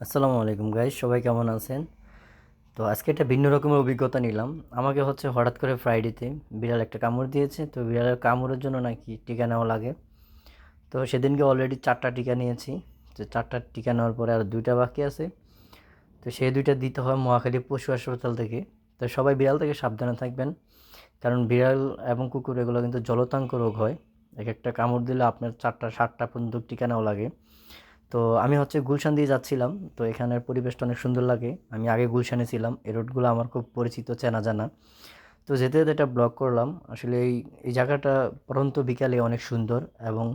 আসসালামু আলাইকুম গাইস, সবাই কেমন আছেন? তো আজকে একটা ভিন্ন রকমের অভিজ্ঞতা নিলাম। আমাকে হঠাৎ করে ফ্রাইডেতে বিড়াল একটা কামড় দিয়েছে। তো বিড়ালের কামড়ের জন্য নাকি টিকা নেওয়া লাগে। তো সেদিনকে অলরেডি 4টা টিকা নিয়েছি। তো 4টা টিকা নেওয়ার পরে আর 2টা বাকি আছে। তো সেই 2টা দিতে হয় মহাখালী পশু হাসপাতাল থেকে। তো সবাই বিড়াল থেকে সাবধানে থাকবেন, কারণ বিড়াল এবং কুকুর এগুলো কিন্তু জলতাঙ্ক রোগ হয়। এক একটা কামড় দিলে আপনার 4টা 7টা পর্যন্ত টিকা নেওয়া লাগে। তো আমি গুলশান দিয়ে যাচ্ছিলাম। তো এখানের পরিবেশটা অনেক সুন্দর লাগে। আমি আগে গুলশানে ছিলাম, এই রোডগুলো আমার খুব পরিচিত, চেনা জানা। তো যেতে যেতে এটা ব্লগ করলাম। আসলে এই জায়গাটা পড়ন্ত বিকালে অনেক সুন্দর এবং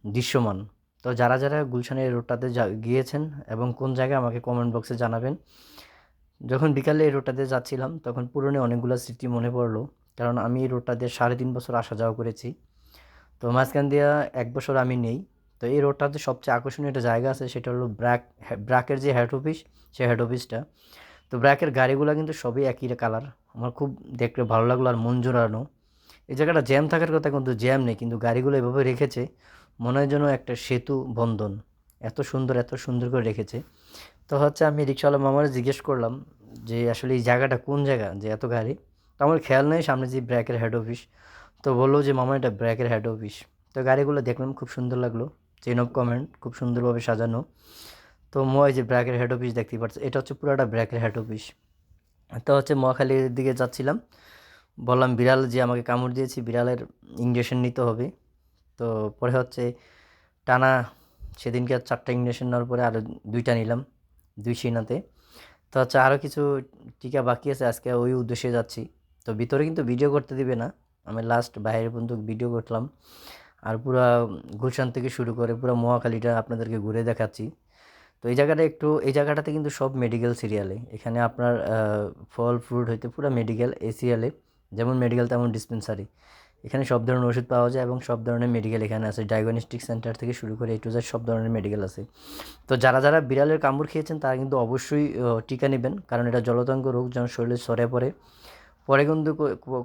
দৃশ্যমান। তো যারা যারা গুলশানের এই রোডটাতে গিয়েছেন এবং কোন জায়গায় আমাকে কমেন্ট বক্সে জানাবেন। যখন বিকালে এই রোডটাতে যাচ্ছিলাম তখন পুরনো অনেকগুলো স্মৃতি মনে পড়লো, কারণ আমি এই রোডটা দিয়ে 3.5 বছর আসা যাওয়া করেছি। তো মাঝখান দিয়া 1 বছর আমি নেই। তো এই রোডটাতে সবচেয়ে আকর্ষণীয় একটা জায়গা আছে, সেটা হলো ব্র্যাকের যে হেড অফিস, সেই হেড অফিসটা। তো ব্র্যাকের গাড়িগুলো কিন্তু সবই একই কালার। আমার খুব দেখতে ভালো লাগলো আর মন জোড়ানো। এই জায়গাটা জ্যাম থাকার কথা, কিন্তু জ্যাম নেই, কিন্তু গাড়িগুলো এভাবে রেখেছে মনে হয় যেন একটা সেতু বন্ধন। এত সুন্দর করে রেখেছে। তো আমি রিক্সাওয়ালা মামারে জিজ্ঞেস করলাম যে আসলে এই জায়গাটা কোন জায়গা যে এত গাড়ি। তো আমার খেয়াল নেই সামনে যে ব্র্যাকের হেড অফিস। তো বললো যে মামা এটা ব্র্যাকের হেড অফিস। তো গাড়িগুলো দেখলাম, খুব সুন্দর লাগলো। চেন অফ কমান্ড খুব সুন্দরভাবে সাজানো। তো এই যে ব্র্যাকের হেড অফিস দেখতে পাচ্ছি, এটা পুরোটা ব্র্যাকের হেড অফিস। তো মহাখালীর দিকে যাচ্ছিলাম। বললাম বিড়াল যে আমাকে কামড় দিয়েছি, বিড়ালের ইঞ্জেকশন নিতে হবে। তো পরে টানা সেদিনকে 4টা ইঞ্জেকশন নেওয়ার পরে আরও 2টা নিলাম, 2 সিনাতে। তো আরও কিছু টিকা বাকি আছে, আজকে ওই উদ্দেশ্যে যাচ্ছি। তো ভিতরে কিন্তু ভিডিও করতে দিবে না। আমি লাস্ট বাইরে পর্যন্ত ভিডিও করলাম। আর পুরা গুলশান থেকে শুরু করে পুরো মহাখালীটা আপনাদেরকে ঘুরে দেখাচ্ছি। তো এই জায়গাটাতে কিন্তু সব মেডিকেল সিরিয়ালে, এখানে আপনার ফল ফ্রুট হইতে পুরো মেডিকেল এ সিরিয়ালে। যেমন মেডিকেল তেমন ডিসপেন্সারি। এখানে সব ধরনের ওষুধ পাওয়া যায় এবং সব ধরনের মেডিকেল এখানে আছে। ডায়াগনস্টিক সেন্টার থেকে শুরু করে A to Z সব ধরনের মেডিকেল আছে। তো যারা যারা বিড়ালের কামড় খেয়েছেন তারা কিন্তু অবশ্যই টিকা নেবেন, কারণ এটা জলতঙ্ক রোগ যেন শরীরে ছড়িয়ে পড়ে। পরে কিন্তু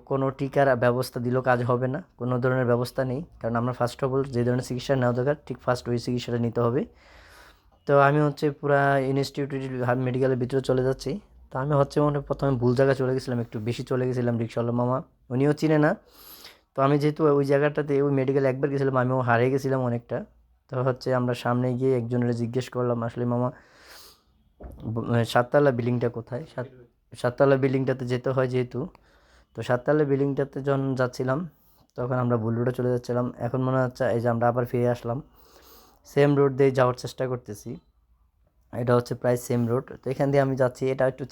কোনো টিকার ব্যবস্থা দিলেও কাজ হবে না, কোনো ধরনের ব্যবস্থা নেই, কারণ আমরা ফার্স্ট অফ অল যে ধরনের চিকিৎসা নেওয়া দরকার ঠিক ফার্স্ট ওই চিকিৎসাটা নিতে হবে। তো আমি পুরা ইনস্টিটিউট মেডিকেলের ভিতরে চলে যাচ্ছি। তো আমি মনে হয় প্রথমে ভুল জায়গায় চলে গেছিলাম, একটু বেশি চলে গেছিলাম। রিক্সাওয়ালা মামা উনিও চিনে না। তো আমি যেহেতু ওই জায়গাটাতে ওই মেডিকেলে একবার গেছিলাম, আমিও হারিয়ে গেছিলাম অনেকটা। তো আমরা সামনে গিয়ে একজনের জিজ্ঞেস করলাম, আসলে মামা 7তলা বিল্ডিংটা কোথায়? সাততলা বিল্ডিংটাতে যেতে হয় যেহেতু। তো 7তলা বিল্ডিংটাতে যখন যাচ্ছিলাম তখন আমরা ভুল রোডে চলে যাচ্ছিলাম। এখন মনে হচ্ছে এই যে আমরা আবার ফিরে আসলাম, সেম রোড দিয়ে যাওয়ার চেষ্টা করতেছি। এটা প্রায় সেম রোড। তো এখান দিয়ে আমি যাচ্ছি, এটা একটু